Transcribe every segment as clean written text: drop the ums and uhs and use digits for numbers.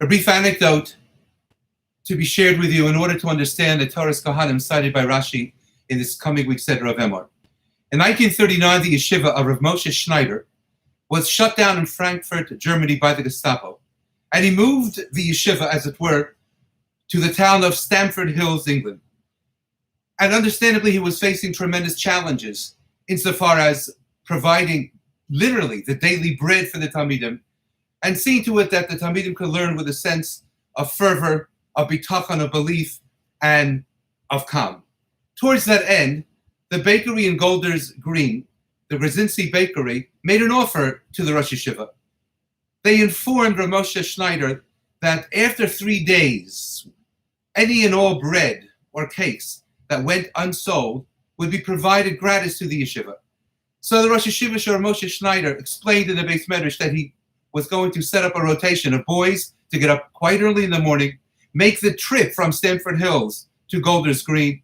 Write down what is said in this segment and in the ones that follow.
A brief anecdote to be shared with you in order to understand the Torah's Kohanim cited by Rashi in this coming week's Seder of Emor. In 1939, the yeshiva of Rav Moshe Schneider was shut down in Frankfurt, Germany by the Gestapo. And he moved the yeshiva, as it were, to the town of Stamford Hills, England. And understandably, he was facing tremendous challenges insofar as providing literally the daily bread for the Talmidim and seeing to it that the Talmidim could learn with a sense of fervor, of bitachon, of belief, and of calm. Towards that end, the bakery in Golders Green, the Brzezinski Bakery, made an offer to the Rosh Yeshiva. They informed Rav Moshe Schneider that after 3 days, any and all bread or cakes that went unsold would be provided gratis to the yeshiva. So the Rosh Yeshiva, Rav Moshe Schneider, explained in the Beis Medrash that he was going to set up a rotation of boys to get up quite early in the morning, make the trip from Stamford Hills to Golders Green,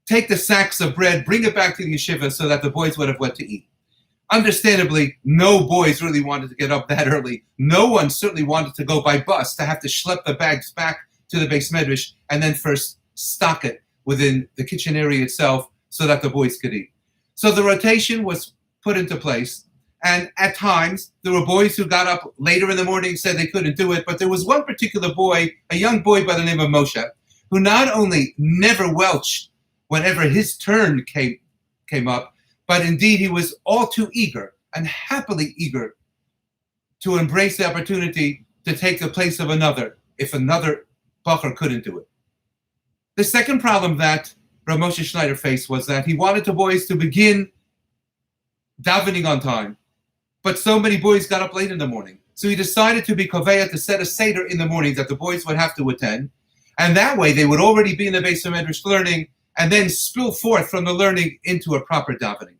take the sacks of bread, bring it back to the yeshiva so that the boys would have what to eat. Understandably, no boys really wanted to get up that early. No one certainly wanted to go by bus, to have to schlep the bags back to the Beis Medrash and then first stock it within the kitchen area itself so that the boys could eat. So the rotation was put into place. And at times, there were boys who got up later in the morning and said they couldn't do it. But there was one particular boy, a young boy by the name of Moshe, who not only never welched whenever his turn came up, but indeed he was all too eager and happily eager to embrace the opportunity to take the place of another if another bacher couldn't do it. The second problem that Rav Moshe Schneider faced was that he wanted the boys to begin davening on time, but so many boys got up late in the morning. So he decided to be koveya, to set a seder in the morning that the boys would have to attend, and that way they would already be in the Beis Medrash learning and then spill forth from the learning into a proper davening.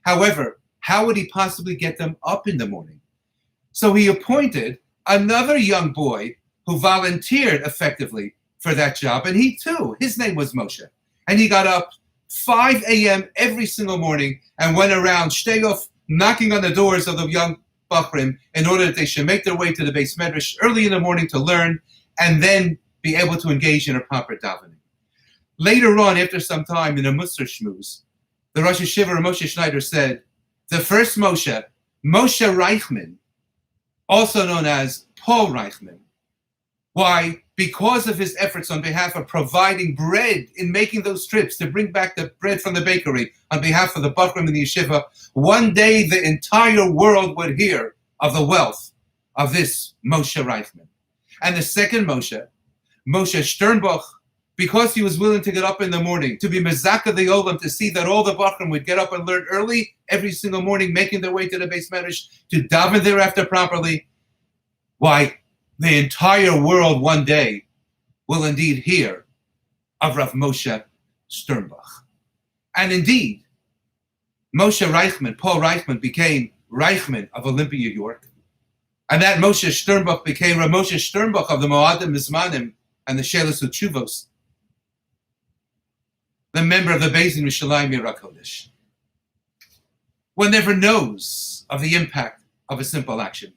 However, how would he possibly get them up in the morning? So he appointed another young boy who volunteered effectively for that job, and he too, his name was Moshe. And he got up 5 a.m. every single morning and went around shteyof, knocking on the doors of the young bachrim in order that they should make their way to the Beis Medrash early in the morning to learn and then be able to engage in a proper davening. Later on, after some time in a Musar Shmuz, the Rosh Yeshiva Rav Moshe Schneider said, the first Moshe, Moshe Reichman, also known as Paul Reichman. Why? Because of his efforts on behalf of providing bread in making those trips to bring back the bread from the bakery on behalf of the Bachrim and the Yeshiva, one day the entire world would hear of the wealth of this Moshe Reichman. And the second Moshe, Moshe Sternbach, because he was willing to get up in the morning, to be mezaka the olam, to see that all the Bachrim would get up and learn early every single morning, making their way to the Beis Medrash, to daven thereafter properly. Why, the entire world one day will indeed hear of Rav Moshe Sternbach. And indeed, Moshe Reichman, Paul Reichman, became Reichman of Olympia, York. And that Moshe Sternbach became Rav Moshe Sternbach of the Moadim Mizmanim and the Shelas Uchuvos, the member of the Beis Mishalayim Yirah Kodesh. One never knows of the impact of a simple action.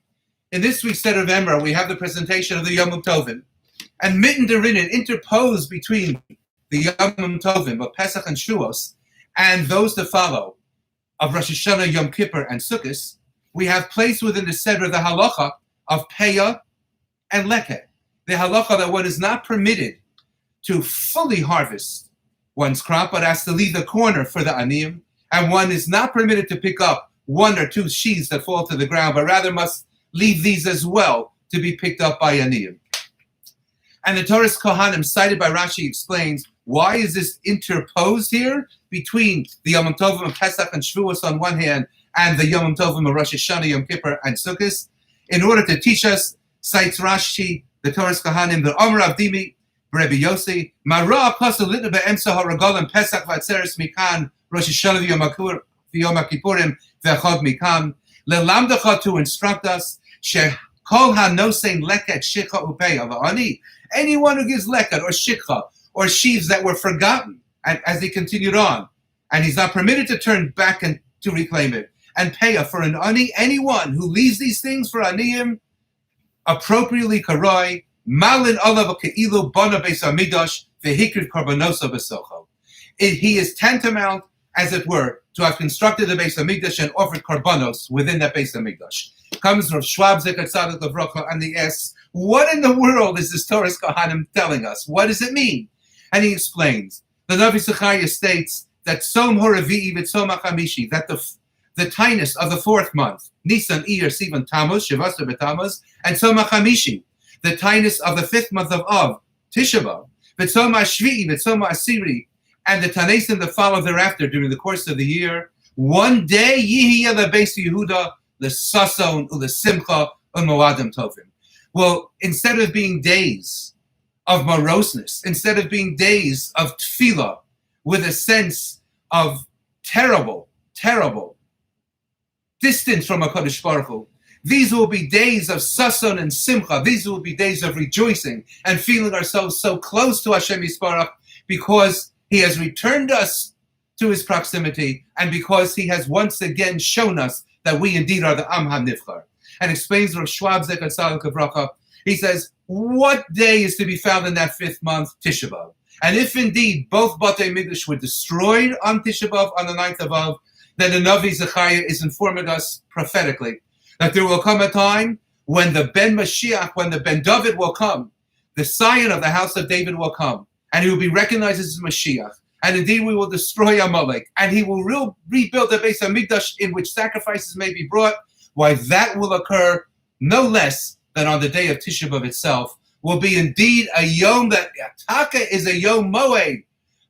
In this week's Seder of Emor, we have the presentation of the Yom Tovim, and mitten derinen, interposed between the Yom Tovim of Pesach and Shavuos and those to follow of Rosh Hashanah, Yom Kippur, and Sukkot, we have placed within the Seder the halacha of Peah and Leket. The halacha that one is not permitted to fully harvest one's crop, but has to leave the corner for the aniyim, and one is not permitted to pick up 1 or 2 sheaves that fall to the ground, but rather must leave these as well to be picked up by aniyim. And the Torah's Kohanim, cited by Rashi, explains, why is this interposed here between the Yom Tovim of Pesach and Shavuos on one hand, and the Yom Tovim of Rosh Hashanah, Yom Kippur, and Sukkot? In order to teach us, cites Rashi, the Torah's Kohanim, the Omer Avdimi, Rabbi Yossi, Mara Apostle Litna Be'emsa HaRagolim Pesach V'Atzeres Mikan, Rosh Hashanah V'Yom Kippurim V'Chag Mikan, Lelamdacha, to instruct us, Shekol HaNosein Leket Shikha Upeya V'Ani, anyone who gives leket or shikha or sheaves that were forgotten, and as he continued on, and he's not permitted to turn back and to reclaim it, and payah for an ani, anyone who leaves these things for aniyim, appropriately karoi, malin olav keilu bona beis hamidrash vehikriv karbonosa besocho. He is tantamount, as it were, to have constructed the Beis Hamikdash and offered karbanos within that Beis Hamikdash. Comes Rav Schwab Zecher Tzaddik Levracha, and he asks, what in the world is this Torah's Kohanim telling us? What does it mean? And he explains. The Navi Zechariah states that Tzom Horavi'i v'Tzom HaChamishi, that the Tainus of the fourth month, Nisan, Iyar, Sivan, Tammuz, Shivasa b'Tammuz, and Tzom HaChamishi, the Tainus of the fifth month of Av, Tisha B'Av, v'Tzom HaShvi'i, v'Tzom HaAsiri, and the Tanesim that follow thereafter during the course of the year, one day Yihiyah leBeis Yehuda leSason uleSimcha uMoadim Tovim. Well, instead of being days of moroseness, instead of being days of tefillah with a sense of terrible distance from HaKadosh Baruch Hu, these will be days of sason and simcha. These will be days of rejoicing and feeling ourselves so close to Hashem Yisbarach because He has returned us to His proximity, and because He has once again shown us that we indeed are the Am HaNivchar. And explains Rav Schwab Zecher Tzaddik Levracha. He says, what day is to be found in that fifth month? Tisha B'Av. And if indeed both Batei Mikdash were destroyed on Tisha B'Av, on the 9th of Av, then the Navi Zechariah is informing us prophetically that there will come a time when the Ben Mashiach, when the Ben David will come, the Scion of the house of David will come, and he will be recognized as Mashiach. And indeed we will destroy Amalek, and he will rebuild the Beis Hamikdash in which sacrifices may be brought. Why, that will occur no less than on the day of Tisha B'Av itself, will be indeed a Yom that Taka is a Yom Moed,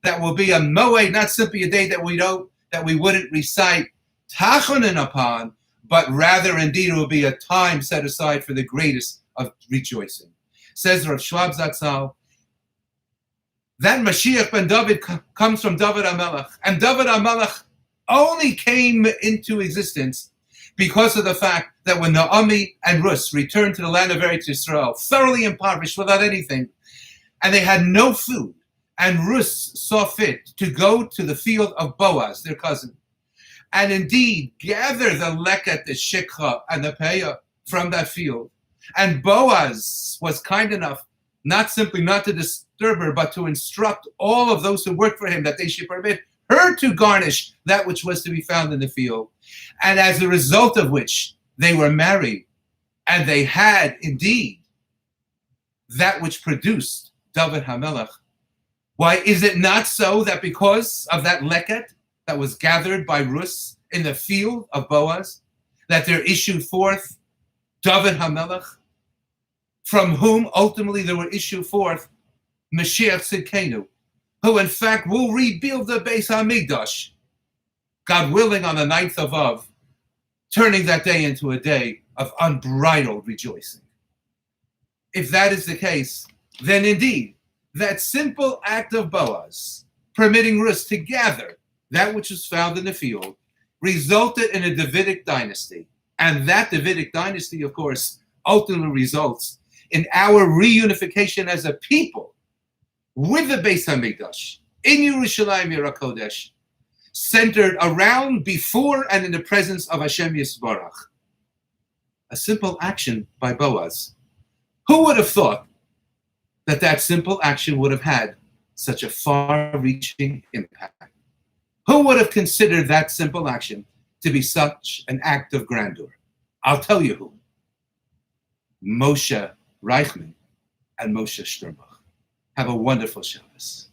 that will be a Moed, not simply a day that we wouldn't recite Tachonin upon, but rather indeed it will be a time set aside for the greatest of rejoicing. Says Rav Schwab Zatzal, that Mashiach ben David comes from David HaMelech, and David HaMelech only came into existence because of the fact that when Naomi and Rus returned to the land of Eretz Yisrael, thoroughly impoverished without anything, and they had no food, and Rus saw fit to go to the field of Boaz, their cousin, and indeed gather the leket, the shikha, and the peah from that field. And Boaz was kind enough not simply not to disturb her, but to instruct all of those who worked for him that they should permit her to garnish that which was to be found in the field. And as a result of which they were married, and they had indeed that which produced David HaMelech. Why is it not so that because of that leket that was gathered by Rus in the field of Boaz, that there issued forth David HaMelech, from whom ultimately there will issue forth Mashiach Tzidkenu, who in fact will rebuild the Beis HaMikdash, God willing, on the 9th of Av, turning that day into a day of unbridled rejoicing. If that is the case, then indeed, that simple act of Boaz, permitting Rus to gather that which was found in the field, resulted in a Davidic dynasty. And that Davidic dynasty, of course, ultimately results in our reunification as a people with the Beis HaMikdash in Yerushalayim Yer HaKodesh, centered around, before, and in the presence of Hashem Yisbarach. A simple action by Boaz. Who would have thought that that simple action would have had such a far-reaching impact? Who would have considered that simple action to be such an act of grandeur? I'll tell you who. Moshe Reichman and Moshe Sternbach. Have a wonderful Shabbos.